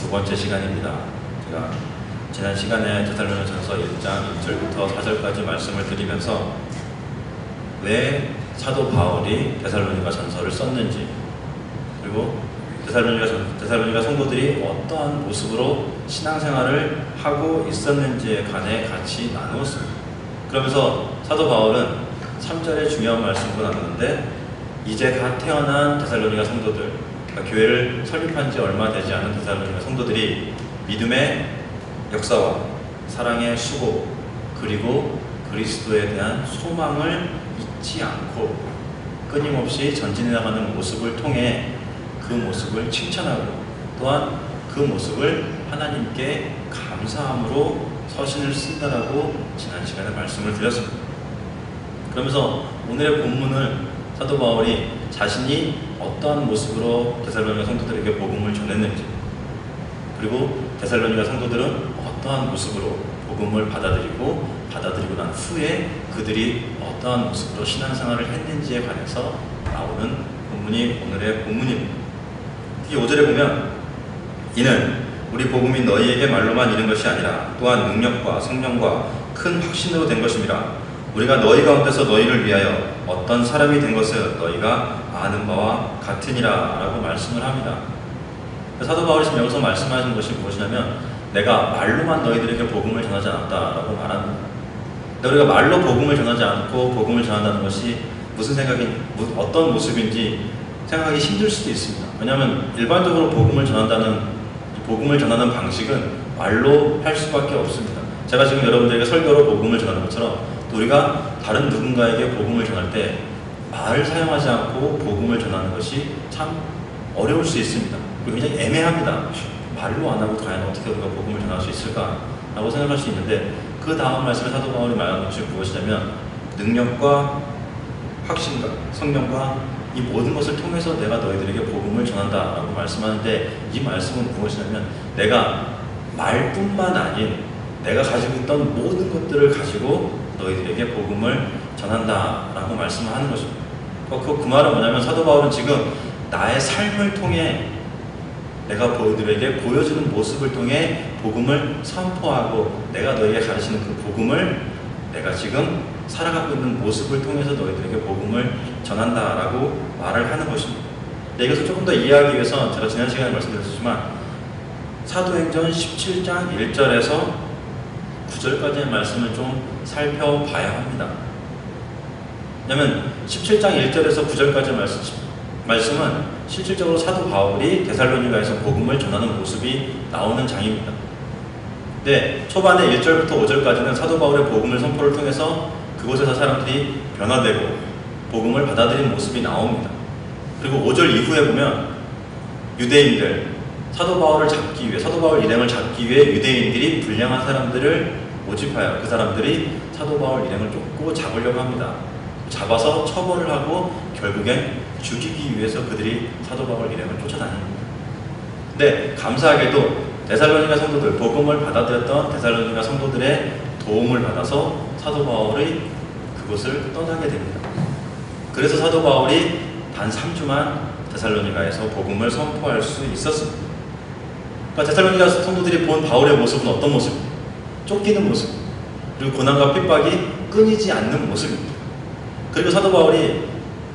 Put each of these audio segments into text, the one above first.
두 번째 시간입니다. 제가 지난 시간에 데살로니가전서 1장 1절부터 4절까지 말씀을 드리면서 왜 사도 바울이 데살로니가 전서를 썼는지, 그리고 데살로니가 성도들이 어떠한 모습으로 신앙생활을 하고 있었는지에 관해 같이 나누었습니다. 그러면서 사도 바울은 3절에 중요한 말씀을 나누는데, 이제 갓 태어난 데살로니가 성도들, 그러니까 교회를 설립한 지 얼마 되지 않은 데살로니가 성도들이 믿음의 역사와 사랑의 수고, 그리고 그리스도에 대한 소망을 잊지 않고 끊임없이 전진해 나가는 모습을 통해 그 모습을 칭찬하고, 또한 그 모습을 하나님께 감사함으로 서신을 쓴다라고 지난 시간에 말씀을 드렸습니다. 그러면서 오늘의 본문을 사도 바울이 자신이 어떠한 모습으로 데살로니가 성도들에게 복음을 전했는지, 그리고 데살로니가 성도들은 어떠한 모습으로 복음을 받아들이고 난 후에 그들이 어떠한 모습으로 신앙생활을 했는지에 관해서 나오는 본문이 오늘의 본문입니다. 특히 5절에 보면, 이는 우리 복음이 너희에게 말로만 이른 것이 아니라 또한 능력과 성령과 큰 확신으로 된 것임이라. 우리가 너희 가운데서 너희를 위하여 어떤 사람이 된 것을 너희가 아는 바와 같으니라 라고 말씀을 합니다. 사도 바울이 지금 여기서 말씀하시는 것이 무엇이냐면, 내가 말로만 너희들에게 복음을 전하지 않았다라고 말합니다. 우리가 말로 복음을 전하지 않고 복음을 전한다는 것이 무슨 어떤 모습인지 생각하기 힘들 수도 있습니다. 왜냐하면 일반적으로 복음을 전하는 방식은 말로 할 수밖에 없습니다. 제가 지금 여러분들에게 설교로 복음을 전하는 것처럼, 또 우리가 다른 누군가에게 복음을 전할 때 말을 사용하지 않고 복음을 전하는 것이 참 어려울 수 있습니다. 그리고 굉장히 애매합니다. 말로 안 하고 과연 어떻게 우리가 복음을 전할 수 있을까라고 생각할 수 있는데, 그 다음 말씀에 사도 바울이 말하는 것이 무엇이냐면, 능력과 확신과 성령과 이 모든 것을 통해서 내가 너희들에게 복음을 전한다라고 말씀하는데, 이 말씀은 무엇이냐면, 내가 말뿐만 아닌 내가 가지고 있던 모든 것들을 가지고 너희들에게 복음을 전한다라고 말씀을 하는 것입니다. 그 말은 뭐냐면, 사도 바울은 지금 나의 삶을 통해 내가 너희들에게 보여주는 모습을 통해 복음을 선포하고, 내가 너희에게 가르치는 그 복음을 내가 지금 살아가고 있는 모습을 통해서 너희들에게 복음을 전한다라고 말을 하는 것입니다. 이것을 조금 더 이해하기 위해서 제가 지난 시간에 말씀드렸지만, 사도행전 17장 1절에서 9절까지의 말씀을 좀 살펴봐야 합니다. 왜냐하면 17장 1절에서 9절까지의 말씀은 실질적으로 사도 바울이 데살로니가에서 복음을 전하는 모습이 나오는 장입니다. 네, 초반에 1절부터 5절까지는 사도 바울의 복음을 선포를 통해서 그곳에서 사람들이 변화되고 복음을 받아들이는 모습이 나옵니다. 그리고 5절 이후에 보면 유대인들, 사도 바울 일행을 잡기 위해 유대인들이 불량한 사람들을 모집하여 그 사람들이 사도 바울 일행을 쫓고 잡으려고 합니다. 잡아서 처벌을 하고 결국엔 죽이기 위해서 그들이 사도 바울 일행을 쫓아다닙니다. 근데 감사하게도 데살로니가 성도들, 복음을 받아들였던 데살로니가 성도들의 도움을 받아서 사도 바울이 그곳을 떠나게 됩니다. 그래서 사도 바울이 단 3주만 데살로니가에서 복음을 선포할 수 있었습니다. 그러니까 데살로니가 성도들이 본 바울의 모습은 어떤 모습입니까? 쫓기는 모습, 그리고 고난과 핍박이 끊이지 않는 모습입니다. 그리고 사도 바울이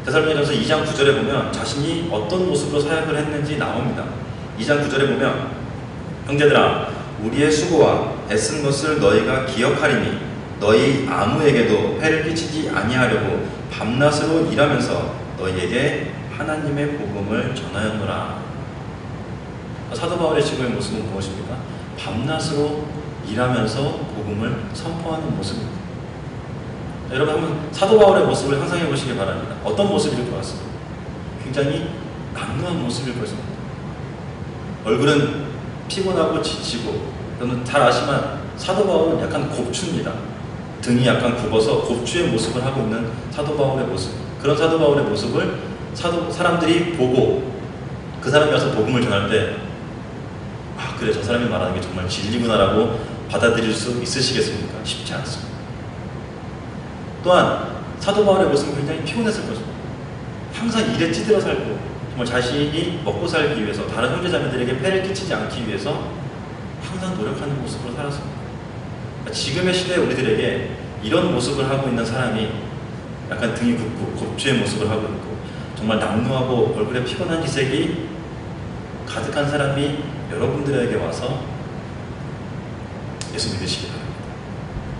데살로니가전서 2장 9절에 보면 자신이 어떤 모습으로 사역을 했는지 나옵니다. 2장 9절에 보면, 형제들아, 우리의 수고와 애쓴 것을 너희가 기억하리니 너희 아무에게도 해를 끼치지 아니하려고 밤낮으로 일하면서 너희에게 하나님의 복음을 전하였노라. 사도 바울의 지금의 모습은 무엇입니까? 밤낮으로 일하면서 복음을 선포하는 모습입니다. 여러분, 한번 사도 바울의 모습을 상상해 보시기 바랍니다. 어떤 모습일 것 같습니다? 굉장히 남루한 모습일 것입니다. 얼굴은 피곤하고 지치고, 여러분 잘 아시지만 사도 바울은 약간 곱추입니다. 등이 약간 굽어서 곱추의 모습을 하고 있는 사도 바울의 모습, 그런 사도 바울의 모습을 사람들이 보고 그 사람이 와서 복음을 전할 때, 아 그래, 저 사람이 말하는 게 정말 진리구나라고 받아들일 수 있으시겠습니까? 쉽지 않습니다. 또한 사도 바울의 모습은 굉장히 피곤했을 것입니다. 항상 일에 찌들어 살고 정말 자신이 먹고 살기 위해서 다른 형제자매들에게 폐를 끼치지 않기 위해서 항상 노력하는 모습으로 살았습니다. 그러니까 지금의 시대에 우리들에게 이런 모습을 하고 있는 사람이 약간 등이 굽고 겁주의 모습을 하고 있고 정말 낙노하고 얼굴에 피곤한 기색이 가득한 사람이 여러분들에게 와서 예수 믿으시기 바랍니다.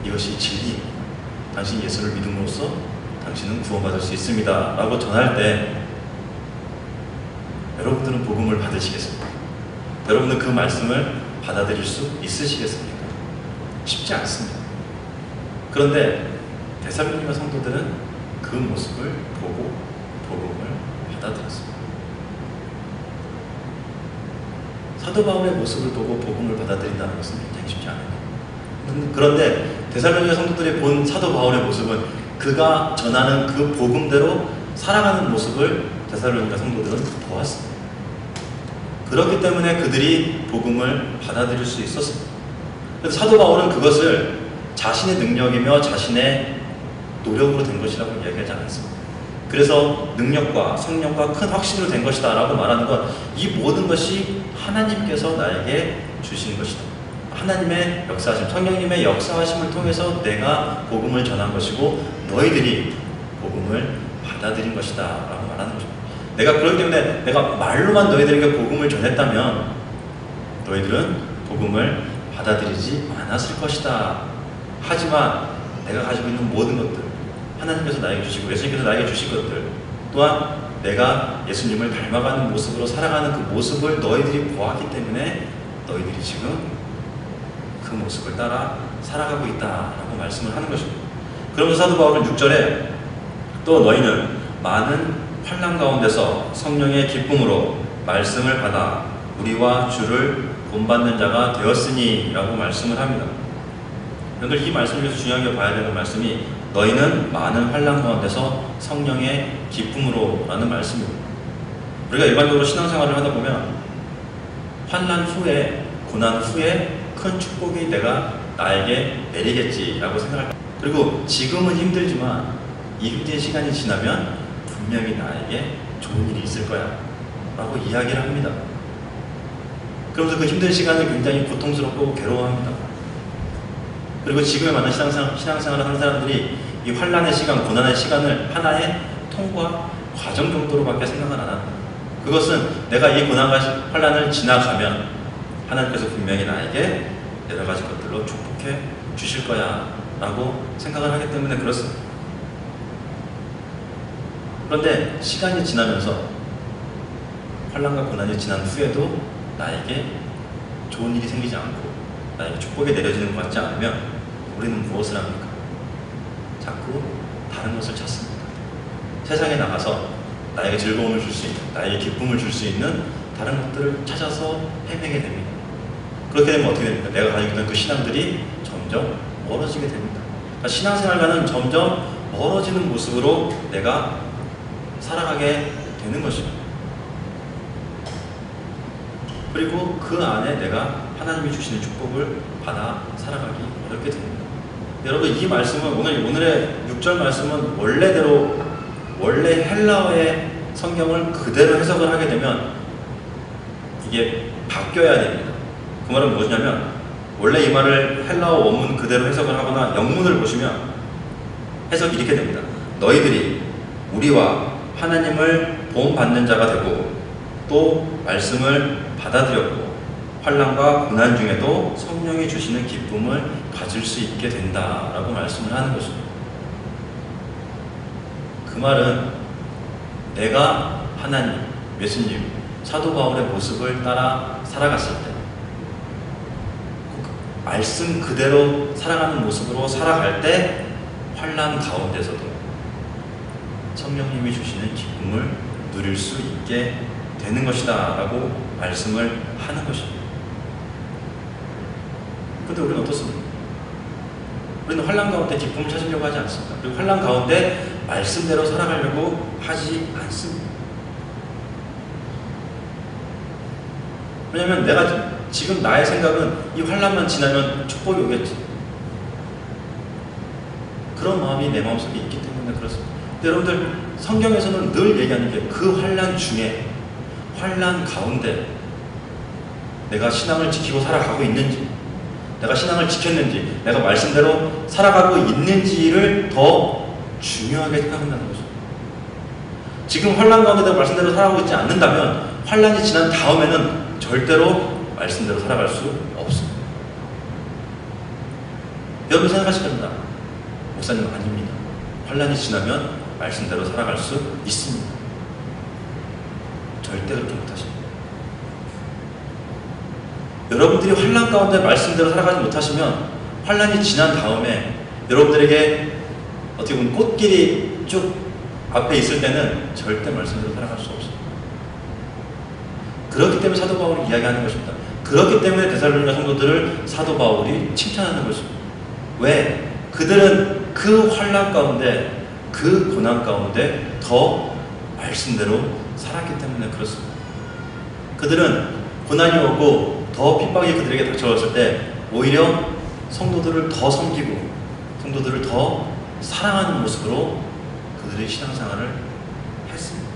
이것이 진리입니다. 당신이 예수를 믿음으로써 당신은 구원받을 수 있습니다 라고 전할 때 여러분들은 복음을 받으시겠습니까? 여러분은 그 말씀을 받아들일 수 있으시겠습니까? 쉽지 않습니다. 그런데 데살로니가 성도들은 그 모습을 보고 복음을 받아들였습니다. 사도 바울의 모습을 보고 복음을 받아들인다는 것은 굉장히 쉽지 않아요. 그런데 데살로니가 성도들이 본 사도 바울의 모습은 그가 전하는 그 복음대로 살아가는 모습을 데살로니가 성도들은 보았습니다. 그렇기 때문에 그들이 복음을 받아들일 수 있었습니다. 그래서 사도 바울은 그것을 자신의 능력이며 자신의 노력으로 된 것이라고 이야기하지 않았습니다. 그래서 능력과 성령과 큰 확신으로 된 것이다 라고 말하는 건 이 모든 것이 하나님께서 나에게 주신 것이다. 하나님의 역사하심, 성령님의 역사하심을 통해서 내가 복음을 전한 것이고 너희들이 복음을 받아들인 것이다 라고 말하는 것입니다. 내가 그렇기 때문에 내가 말로만 너희들에게 복음을 전했다면 너희들은 복음을 받아들이지 않았을 것이다. 하지만 내가 가지고 있는 모든 것들, 하나님께서 나에게 주시고 예수님께서 나에게 주신 것들, 또한 내가 예수님을 닮아가는 모습으로 살아가는 그 모습을 너희들이 보았기 때문에 너희들이 지금 그 모습을 따라 살아가고 있다라고 말씀을 하는 것입니다. 그러면서 사도 바울은 6절에 또 너희는 많은 환난 가운데서 성령의 기쁨으로 말씀을 받아 우리와 주를 본받는 자가 되었으니 라고 말씀을 합니다. 오늘 이 말씀 중에서 중요하게 봐야 되는 말씀이 너희는 많은 환난 가운데서 성령의 기쁨으로 라는 말씀입니다. 우리가 일반적으로 신앙생활을 하다 보면 환난 후에, 고난 후에 큰 축복이 내가 나에게 내리겠지 라고 생각할 거예요. 그리고 지금은 힘들지만 이 힘든 시간이 지나면 분명히 나에게 좋은 일이 있을 거야 라고 이야기를 합니다. 그러면서 그 힘든 시간을 굉장히 고통스럽고 괴로워합니다. 그리고 지금에 많은 신앙생활을 하는 사람들이 이 환난의 시간, 고난의 시간을 하나의 통과 과정 정도로밖에 생각을 안 합니다. 그것은 내가 이 고난과 환난을 지나가면 하나님께서 분명히 나에게 여러 가지 것들로 축복해 주실 거야 라고 생각을 하기 때문에 그렇습니다. 그런데 시간이 지나면서 환난과 고난이 지난 후에도 나에게 좋은 일이 생기지 않고 나에게 축복이 내려지는 것 같지 않으면 우리는 무엇을 합니까? 자꾸 다른 것을 찾습니다. 세상에 나가서 나에게 즐거움을 줄 수 있는, 나에게 기쁨을 줄 수 있는 다른 것들을 찾아서 헤매게 됩니다. 그렇게 되면 어떻게 됩니까? 내가 가지고 있는 그 신앙들이 점점 멀어지게 됩니다. 그러니까 신앙생활과는 점점 멀어지는 모습으로 내가 살아가게 되는 것입니다. 그리고 그 안에 내가 하나님이 주시는 축복을 받아 살아가기 어렵게 됩니다. 여러분 이 말씀은 오늘의 6절 말씀은 원래 헬라어의 성경을 그대로 해석을 하게 되면 이게 바뀌어야 됩니다. 그 말은 무엇이냐면 원래 이 말을 헬라어 원문 그대로 해석을 하거나 영문을 보시면 해석이 이렇게 됩니다. 너희들이 우리와 하나님을 본받는 자가 되고 또 말씀을 받아들였고 환난과 고난 중에도 성령이 주시는 기쁨을 가질 수 있게 된다라고 말씀을 하는 것입니다. 그 말은 내가 하나님, 예수님, 사도 바울의 모습을 따라 살아갔을 때 말씀 그대로 살아가는 모습으로 살아갈 때 환난 가운데서도 성령님이 주시는 기쁨을 누릴 수 있게 되는 것이다 라고 말씀을 하는 것입니다. 그런데 우리는 어떻습니까? 우리는 환난 가운데 기쁨을 찾으려고 하지 않습니다. 그리고 환난 가운데 말씀대로 살아가려고 하지 않습니다. 왜냐하면 내가 지금 나의 생각은 이 환난만 지나면 축복이 오겠지. 그런 마음이 내 마음속에 있기 때문에 그렇습니다. 근데 여러분들 성경에서는 늘 얘기하는 게 그 환난 중에 환난 가운데 내가 신앙을 지키고 살아가고 있는지, 내가 신앙을 지켰는지, 내가 말씀대로 살아가고 있는지를 더 중요하게 생각한다는 거죠. 지금 환난 가운데 내가 말씀대로 살아가고 있지 않는다면 환난이 지난 다음에는 절대로 말씀대로 살아갈 수 없습니다. 여러분 생각하실 겁니다. 목사님 아닙니다. 환난이 지나면 말씀대로 살아갈 수 있습니다. 절대 그렇게 못하십니다. 여러분들이 환난 가운데 말씀대로 살아가지 못하시면 환난이 지난 다음에 여러분들에게 어떻게 보면 꽃길이 쭉 앞에 있을 때는 절대 말씀대로 살아갈 수 없어요. 그렇기 때문에 사도 바울이 이야기하는 것입니다. 그렇기 때문에 데살로니가 성도들을 사도 바울이 칭찬하는 것입니다. 왜? 그들은 그 환난 가운데, 그 고난 가운데 더 말씀대로 살았기 때문에 그렇습니다. 그들은 고난이 오고 더 핍박이 그들에게 닥쳐왔을 때 오히려 성도들을 더 섬기고 성도들을 더 사랑하는 모습으로 그들의 신앙생활을 했습니다.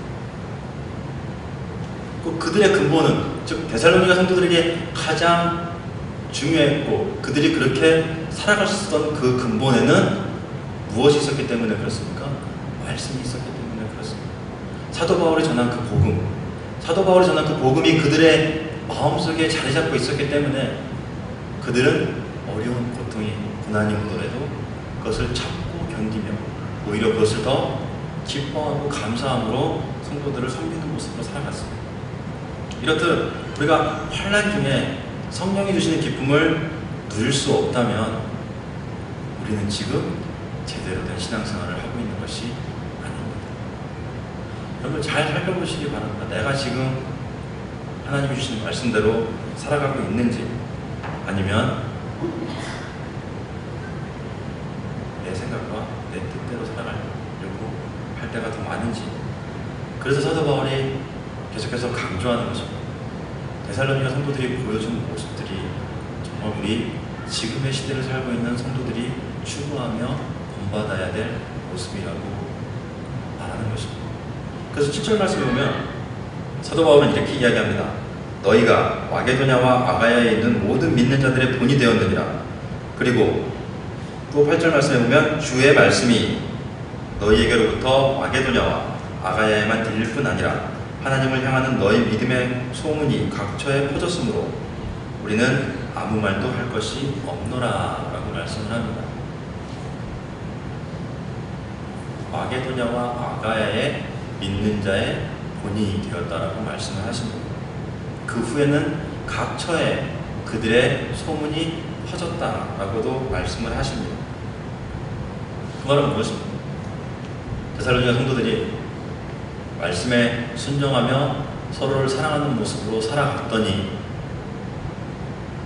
그들의 근본은, 즉 데살로니가 성도들에게 가장 중요했고 그들이 그렇게 살아갈 수 있었던 그 근본에는 무엇이 있었기 때문에 그렇습니까? 말씀이 있었기 때문에 그렇습니다. 사도 바울이 전한 그 복음, 사도 바울이 전한 그 복음이 그들의 마음속에 자리 잡고 있었기 때문에 그들은 어려운 고통이, 고난이 오더라도 그것을 참고 견디며 오히려 그것을 더 기뻐하고 감사함으로 성도들을 섬기는 모습으로 살아갔습니다. 이렇듯 우리가 환난 중에 성령이 주시는 기쁨을 누릴 수 없다면 우리는 지금 제대로 된 신앙생활을 하고 있는 것이 아닙니다. 여러분 잘 살펴보시기 바랍니다. 내가 지금 하나님이 주시는 말씀대로 살아가고 있는지, 아니면 내 생각과 내 뜻대로 살아가려고 할 때가 더 많은지. 그래서 사도 바울이 계속해서 강조하는 것입니다. 데살로니가 성도들이 보여준 모습들이 정말 우리 지금의 시대를 살고 있는 성도들이 추구하며 본받아야 될 모습이라고 말하는 것입니다. 그래서 7절 말씀에 보면 사도 바울은 이렇게 이야기합니다. 너희가 마게도냐와 아가야에 있는 모든 믿는 자들의 본이 되었느니라. 그리고 또 8절 말씀에 보면 주의 말씀이 너희에게로부터 마게도냐와 아가야에만 들릴 뿐 아니라 하나님을 향하는 너희 믿음의 소문이 각처에 퍼졌으므로 우리는 아무 말도 할 것이 없노라 라고 말씀을 합니다. 마게도냐와 아가야의 믿는 자의 본이 되었다라고 말씀을 하십니다. 그 후에는 각처에 그들의 소문이 퍼졌다라고도 말씀을 하십니다. 그 말은 무엇입니까? 데살로니가 성도들이 말씀에 순종하며 서로를 사랑하는 모습으로 살아갔더니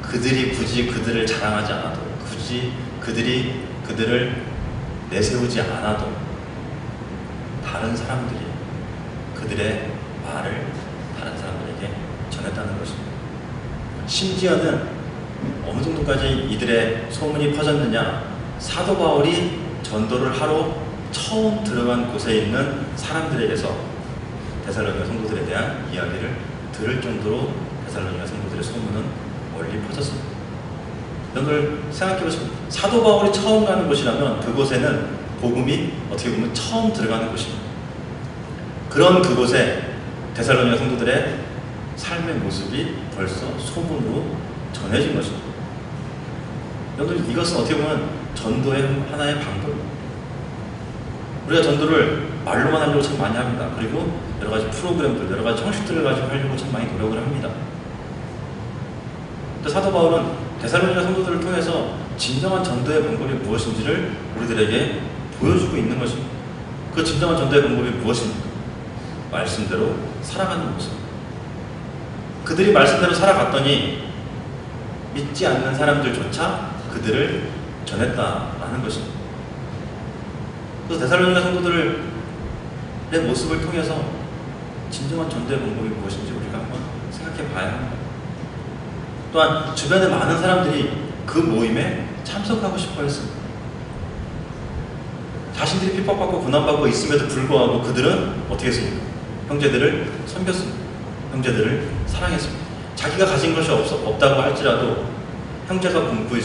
그들이 굳이 그들을 자랑하지 않아도, 굳이 그들이 그들을 내세우지 않아도 다른 사람들이 그들의 말을 다른 사람들에게 전했다는 것입니다. 심지어는 어느 정도까지 이들의 소문이 퍼졌느냐, 사도 바울이 전도를 하러 처음 들어간 곳에 있는 사람들에게서 데살로니가 성도들에 대한 이야기를 들을 정도로 데살로니가 성도들의 소문은 멀리 퍼졌습니다. 이런 걸 생각해 보시면 사도 바울이 처음 가는 곳이라면 그곳에는 복음이 어떻게 보면 처음 들어가는 곳입니다. 그런 그곳에 데살로니가 성도들의 삶의 모습이 벌써 소문으로 전해진 것입니다. 여러분 이것은 어떻게 보면 전도의 하나의 방법입니다. 우리가 전도를 말로만 하려고 참 많이 합니다. 그리고 여러 가지 프로그램들, 여러 가지 형식들을 가지고 하려고 참 많이 노력을 합니다. 근데 사도 바울은 데살로니가 성도들을 통해서 진정한 전도의 방법이 무엇인지를 우리들에게 보여주고 있는 것입니다. 그 진정한 전도의 방법이 무엇입니까? 말씀대로 살아가는 모습. 그들이 말씀대로 살아갔더니 믿지 않는 사람들조차 그들을 전했다라는 것입니다. 그래서 데살로니가 성도들의 모습을 통해서 진정한 전도의 방법이 무엇인지 우리가 한번 생각해 봐야 합니다. 또한 주변에 많은 사람들이 그 모임에 참석하고 싶어 했습니다. 자신들이 핍박받고 고난받고 있음에도 불구하고 그들은 어떻게 했습니까? 형제들을 섬겼습니다. 형제들을 사랑했습니다. 자기가 가진 것이 없다고 할지라도 형제가 굶고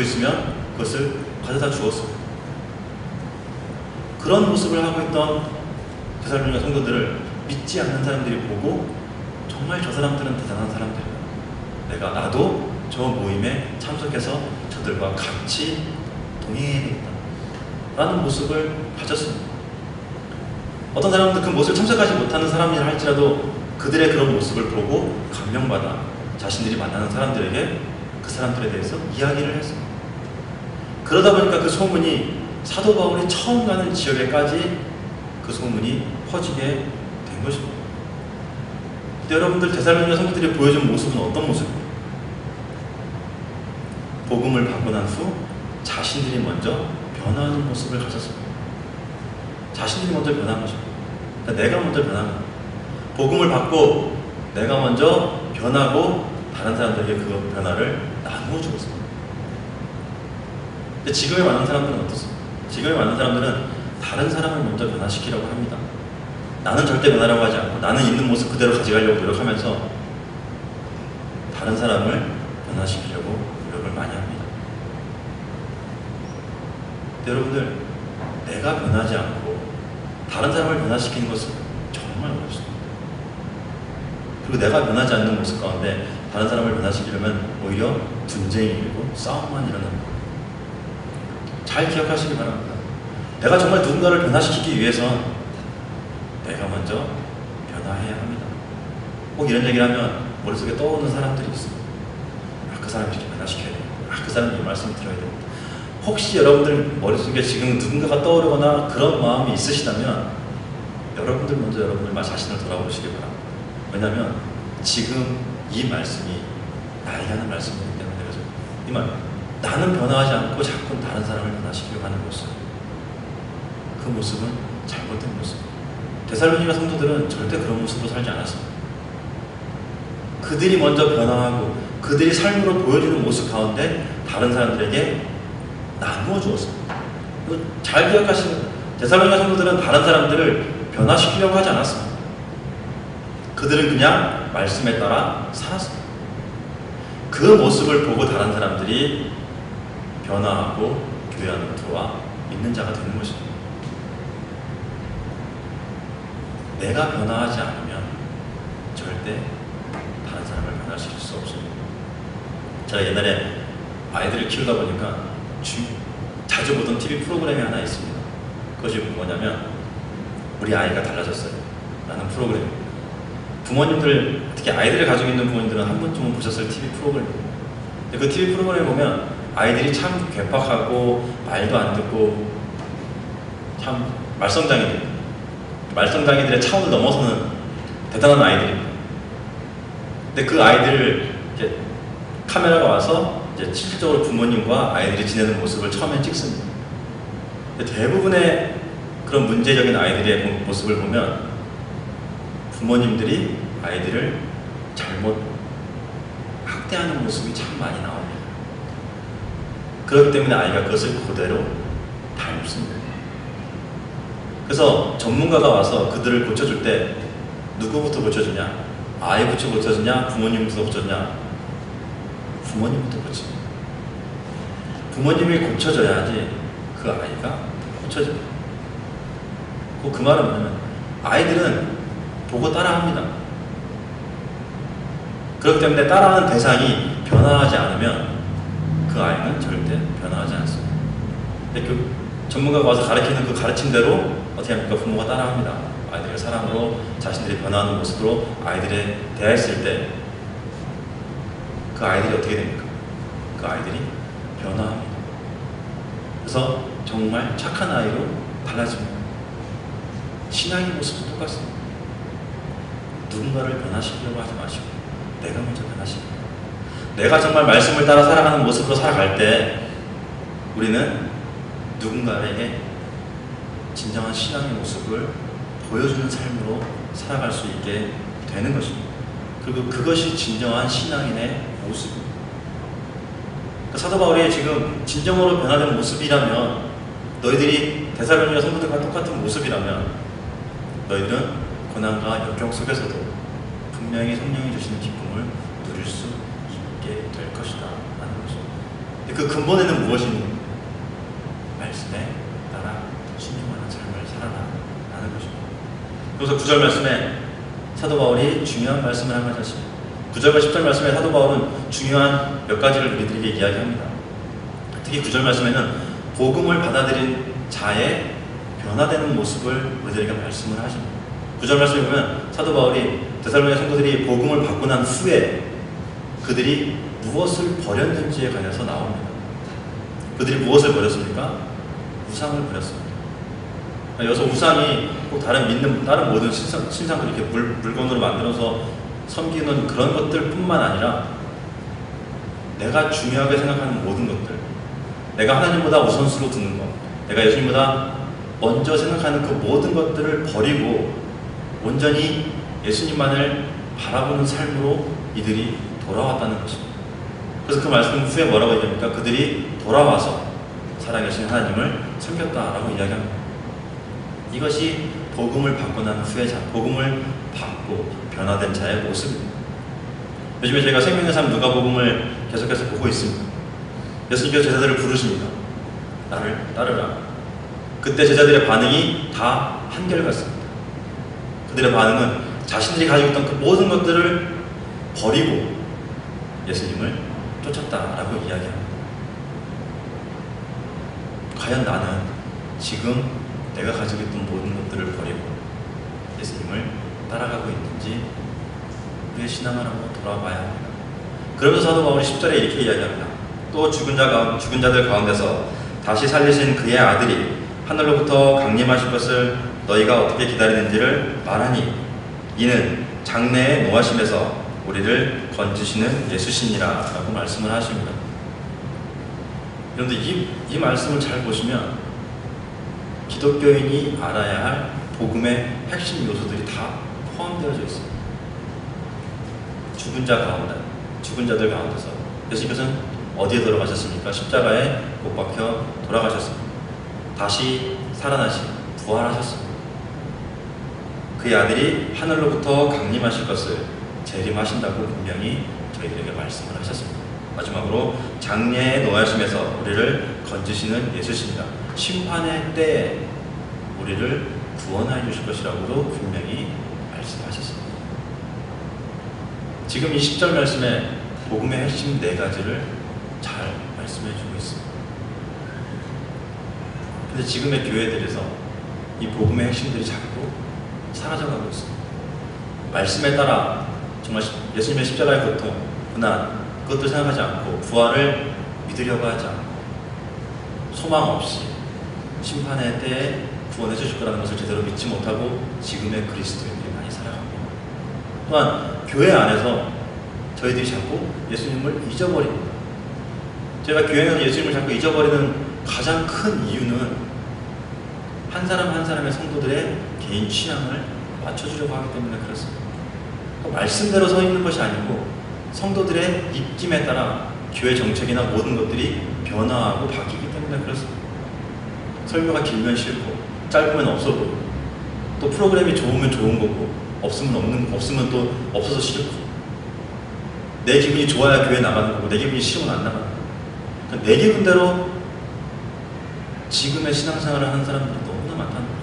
있으면 그것을 가져다 주었습니다. 그런 모습을 하고 있던 데살로니가 성도들을 믿지 않는 사람들이 보고 정말 저 사람들은 대단한 사람들이다. 나도 저 모임에 참석해서 저들과 같이 동행해야 되겠다. 라는 모습을 가졌습니다. 어떤 사람들은 그 모습을 참석하지 못하는 사람이라 할지라도 그들의 그런 모습을 보고 감명받아 자신들이 만나는 사람들에게 그 사람들에 대해서 이야기를 했습니다. 그러다 보니까 그 소문이 사도 바울이 처음 가는 지역에까지 그 소문이 퍼지게 된 것입니다. 근데 여러분들 데살로니가 성도들이 보여준 모습은 어떤 모습입니까? 복음을 받고 난 후 자신들이 먼저 변화하는 모습을 가졌습니다. 자신들이 먼저 변한 것입니다. 그러니까 내가 먼저 변한 겁니다. 복음을 받고 내가 먼저 변하고 다른 사람들에게 그 변화를 나누어 주고 있습니다. 근데 지금에 많은 사람들은 어떻습니까? 지금에 많은 사람들은 다른 사람을 먼저 변화시키려고 합니다. 나는 절대 변하려고 하지 않고 나는 있는 모습 그대로 가져가려고 노력하면서 다른 사람을 변화시키려고 노력을 많이 합니다. 근데 여러분들, 내가 변하지 않고 다른 사람을 변화시키는 것은 정말 어렵습니다. 그리고 내가 변하지 않는 모습 가운데 다른 사람을 변화시키려면 오히려 분쟁이 일고 싸움만 일어납니다. 잘 기억하시기 바랍니다. 내가 정말 누군가를 변화시키기 위해선 내가 먼저 변화해야 합니다. 꼭 이런 얘기를 하면 머릿속에 떠오르는 사람들이 있습니다. 그 사람을 이렇게 변화시켜야 됩니다. 그 사람이 이 말씀을 들어야 됩니다. 혹시 여러분들 머릿속에 지금 누군가가 떠오르거나 그런 마음이 있으시다면 여러분들 먼저 여러분들 자신을 돌아보시기 바랍니다. 왜냐하면 지금 이 말씀이 나에게 하는 말씀이기 때문에 그래서 이 말, 나는 변화하지 않고 자꾸 다른 사람을 변화시키려고 하는 모습, 그 모습은 잘못된 모습. 데살로니가 성도들은 절대 그런 모습으로 살지 않았습니다. 그들이 먼저 변화하고 그들이 삶으로 보여주는 모습 가운데 다른 사람들에게 나누어 주었습니다. 잘 기억하시는 데살로니가 성도들은 다른 사람들을 변화시키려고 하지 않았습니다. 그들은 그냥 말씀에 따라 살았습니다. 그 모습을 보고 다른 사람들이 변화하고 교회 안으로 들어와 믿는 자가 되는 것입니다. 내가 변화하지 않으면 절대 다른 사람을 변화시킬 수 없습니다. 제가 옛날에 아이들을 키우다 보니까 자주 보던 TV 프로그램이 하나 있습니다. 그것이 뭐냐면 우리 아이가 달라졌어요 라는 프로그램입니다. 부모님들, 특히 아이들을 가지고 있는 부모님들은 한 번쯤은 보셨을 TV 프로그램입니다. 근데 그 TV 프로그램 보면 아이들이 참 괴팍하고 말도 안 듣고 참 말썽장이들의 차원을 넘어서는 대단한 아이들입니다. 근데 그 아이들을 이제 카메라가 와서 이제 실질적으로 부모님과 아이들이 지내는 모습을 처음에 찍습니다. 근데 대부분의 그런 문제적인 아이들의 모습을 보면 부모님들이 아이들을 잘못 학대하는 모습이 참 많이 나옵니다. 그렇기 때문에 아이가 그것을 그대로 닮습니다. 그래서 전문가가 와서 그들을 고쳐줄 때 누구부터 고쳐주냐? 아이부터 고쳐주냐? 부모님부터 고쳐주냐? 부모님부터 고칩니다. 부모님이 고쳐줘야지 그 아이가 고쳐집니다. 그 말은 뭐냐면 아이들은 보고 따라합니다. 그렇기 때문에 따라하는 대상이 변화하지 않으면 그 아이는 절대 변화하지 않습니다. 근데 그 전문가가 와서 가르치는 그 가르침대로 어떻게 합니까? 부모가 따라합니다. 아이들의 사랑으로 자신들이 변화하는 모습으로 아이들에 대했을 때 그 아이들이 어떻게 됩니까? 그 아이들이 변화합니다. 그래서 정말 착한 아이로 달라집니다. 신앙의 모습도 똑같습니다. 누군가를 변화시키려고 하지 마시고 내가 먼저 변화시킵니다. 내가 정말 말씀을 따라 살아가는 모습으로 살아갈 때 우리는 누군가에게 진정한 신앙의 모습을 보여주는 삶으로 살아갈 수 있게 되는 것입니다. 그리고 그것이 진정한 신앙인의 모습입니다. 그러니까 사도 바울이 지금 진정으로 변화된 모습이라면 너희들이 데살로니가 성도들과 똑같은 모습이라면 너희들은 고난과 역경 속에서도 분명히 성령이 주시는 기쁨을 누릴 수 있게 될 것이다 라는 거죠. 그 근본에는 무엇이 있는 말씀에 따라 순종하는 삶을 살아라 라는 것입니다. 그래서 9절 말씀에 사도 바울이 중요한 말씀을 한 가지 하십니다. 9절과 10절 말씀에 사도 바울은 중요한 몇 가지를 우리들에게 이야기합니다. 특히 9절 말씀에는 복음을 받아들인 자의 변화되는 모습을 우리들에게 말씀을 하십니다. 9절 말씀에 보면 사도 바울이 데살로니가 성도들이 복음을 받고 난 후에 그들이 무엇을 버렸는지에 관해서 나옵니다. 그들이 무엇을 버렸습니까? 우상을 버렸습니다. 여기서 우상이 꼭 다른 모든 신상을 이렇게 물건으로 만들어서 섬기는 그런 것들 뿐만 아니라 내가 중요하게 생각하는 모든 것들, 내가 하나님보다 우선수로 두는 것, 내가 예수님보다 먼저 생각하는 그 모든 것들을 버리고 온전히 예수님만을 바라보는 삶으로 이들이 돌아왔다는 것입니다. 그래서 그 말씀 후에 뭐라고 얘기합니까? 그들이 돌아와서 살아계신 하나님을 섬겼다라고 이야기합니다. 이것이 복음을 받고 난 후의 자, 복음을 받고 변화된 자의 모습입니다. 요즘에 저희가 생명의 삶 누가복음을 계속해서 보고 있습니다. 예수님께서 제자들을 부르십니다. 나를 따르라. 그때 제자들의 반응이 다 한결같습니다. 그들의 반응은 자신들이 가지고 있던 그 모든 것들을 버리고 예수님을 쫓았다라고 이야기합니다. 과연 나는 지금 내가 가지고 있던 모든 것들을 버리고 예수님을 따라가고 있는지 우리의 신앙을 한번 돌아봐야 합니다. 그러면서 사도 바울이 10절에 이렇게 이야기합니다. 또 죽은 자들 가운데서 다시 살리신 그의 아들이 하늘로부터 강림하실 것을 너희가 어떻게 기다리는지를 말하니 이는 장래에 노하심에서 우리를 건지시는 예수시니라 라고 말씀을 하십니다. 그런데 이 말씀을 잘 보시면 기독교인이 알아야 할 복음의 핵심 요소들이 다 포함되어져 있습니다. 죽은 자들 가운데서 예수님께서는 어디에 돌아가셨습니까? 십자가에 못 박혀 돌아가셨습니다. 다시 살아나시 부활하셨습니다. 그의 아들이 하늘로부터 강림하실 것을 재림하신다고 분명히 저희들에게 말씀을 하셨습니다. 마지막으로 장래에 노하심에서 우리를 건지시는 예수십니다. 심판의 때에 우리를 구원하여 주실 것이라고도 분명히 말씀하셨습니다. 지금 이 10절 말씀에 복음의 핵심 4가지를 잘 말씀해 주고 있습니다. 근데 지금의 교회들에서 이 복음의 핵심들이 자꾸 사라져가고 있습니다. 말씀에 따라 정말 예수님의 십자가의 고통, 고난 그것도 생각하지 않고 부활을 믿으려고 하지 않고 소망 없이 심판의 때에 구원해 주실 거라는 것을 제대로 믿지 못하고 지금의 그리스도인들이 많이 살아갑니다. 또한 교회 안에서 저희들이 자꾸 예수님을 잊어버립니다. 제가 교회에서 예수님을 자꾸 잊어버리는 가장 큰 이유는 한 사람 한 사람의 성도들의 개인 취향을 맞춰주려고 하기 때문에 그렇습니다. 말씀대로 서 있는 것이 아니고 성도들의 입김에 따라 교회 정책이나 모든 것들이 변화하고 바뀌기 때문에 그렇습니다. 설교가 길면 싫고 짧으면 없어 보이고 또 프로그램이 좋으면 좋은 거고 없으면 또 없어서 싫고 내 기분이 좋아야 교회 나가는 거고 내 기분이 싫으면 안 나가는 거고 그러니까 내 기분대로 지금의 신앙생활을 하는 사람들이 너무나 많다는 거예요.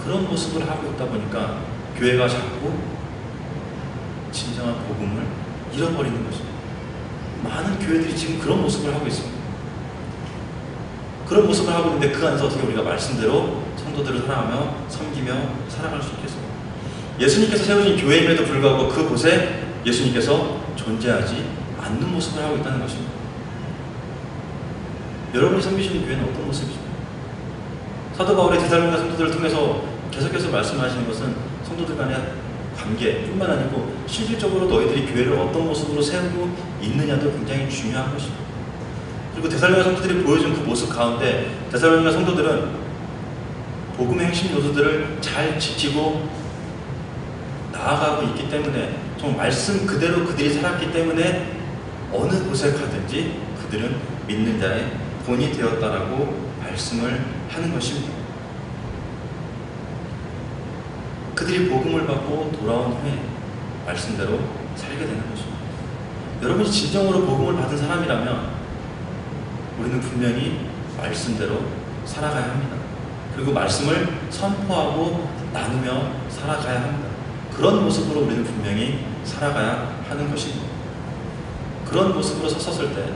그런 모습을 하고 있다 보니까 교회가 자꾸 진정한 복음을 잃어버리는 것입니다. 많은 교회들이 지금 그런 모습을 하고 있습니다. 그런 모습을 하고 있는데 그 안에서 어떻게 우리가 말씀대로 성도들을 사랑하며 섬기며 살아갈 수 있겠습니까? 예수님께서 세우신 교회임에도 불구하고 그곳에 예수님께서 존재하지 않는 모습을 하고 있다는 것입니다. 여러분이 섬기시는 교회는 어떤 모습이죠? 사도 바울의 데살로니가 성도들을 통해서 계속해서 말씀하시는 것은 성도들 간의 관계뿐만 아니고 실질적으로 너희들이 교회를 어떤 모습으로 세우고 있느냐도 굉장히 중요한 것입니다. 그리고 데살로니가 성도들이 보여준 그 모습 가운데 데살로니가 성도들은 복음의 핵심 요소들을 잘 지키고 나아가고 있기 때문에 정말 말씀 그대로 그들이 살았기 때문에 어느 곳에 가든지 그들은 믿는 자의 본이 되었다라고 말씀을 하는 것입니다. 그들이 복음을 받고 돌아온 후에 말씀대로 살게 되는 것입니다. 여러분이 진정으로 복음을 받은 사람이라면 우리는 분명히 말씀대로 살아가야 합니다. 그리고 말씀을 선포하고 나누며 살아가야 합니다. 그런 모습으로 우리는 분명히 살아가야 하는 것입니다. 그런 모습으로 섰을 때,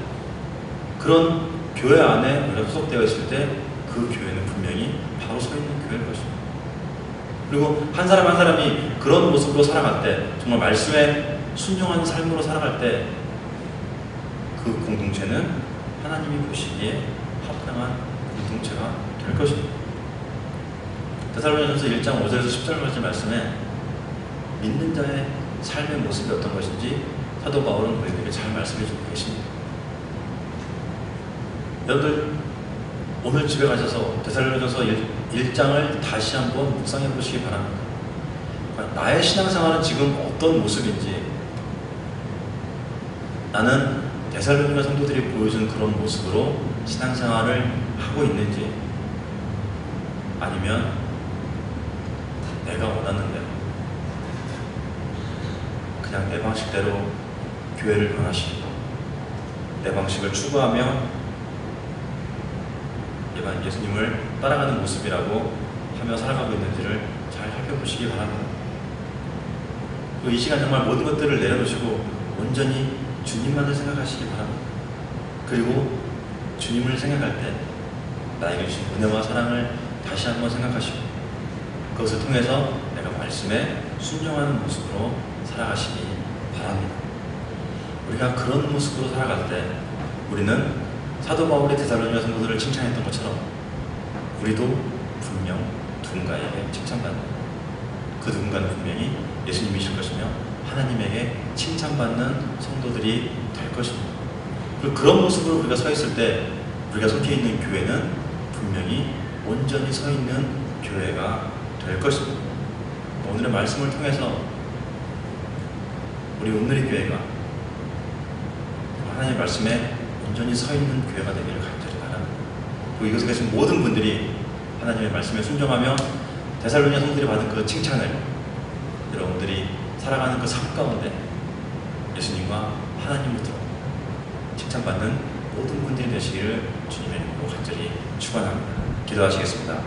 그런 교회 안에 우리가 소속되어 있을 때 그 교회는 분명히 바로 서 있는 교회일 것입니다. 그리고 한 사람 한 사람이 그런 모습으로 살아갈 때, 정말 말씀에 순종하는 삶으로 살아갈 때 그 공동체는 하나님이 보시기에 합당한 공동체가 될 것입니다. 데살로니가전서 1장 5절에서 10절까지 말씀에 믿는 자의 삶의 모습이 어떤 것인지 사도 바울은 우리에게 잘 말씀해주고 계십니다. 여러분들 오늘 집에 가셔서 데살로니가전서 1장을 다시 한번 묵상해 보시기 바랍니다. 나의 신앙생활은 지금 어떤 모습인지, 나는 데살로니가 성도들이 보여준 그런 모습으로 신앙생활을 하고 있는지, 아니면 내가 원하는 대로 그냥 내 방식대로 교회를 변화시키고 내 방식을 추구하며 일반 예수님을 따라가는 모습이라고 하며 살아가고 있는지를 잘 살펴보시기 바랍니다. 이 시간 정말 모든 것들을 내려놓으시고 온전히 주님만을 생각하시기 바랍니다. 그리고 주님을 생각할 때 나에게 주신 은혜와 사랑을 다시 한번 생각하시고 그것을 통해서 내가 말씀에 순종하는 모습으로 살아가시기 바랍니다. 우리가 그런 모습으로 살아갈 때 우리는 사도 바울의 데살로니가 성도들을 칭찬했던 것처럼 우리도 분명 누군가에게 칭찬받는, 그 누군가는 분명히 예수님이실 것이며 하나님에게 칭찬받는 성도들이 될 것입니다. 그리고 그런 모습으로 우리가 서 있을 때 우리가 속해 있는 교회는 분명히 온전히 서 있는 교회가 될 것입니다. 오늘의 말씀을 통해서 우리 오늘의 교회가 하나님의 말씀에 온전히 서 있는 교회가 되기를 간절히 바랍니다. 그리고 이곳에 계신 모든 분들이 하나님의 말씀에 순종하며 데살로니가 성도들이 받은 그 칭찬을 여러분들이 살아가는 그 삶 가운데 예수님과 하나님으로부터 칭찬받는 모든 분들이 되시기를 주님의 이름으로 간절히 축원합니다. 기도하시겠습니다.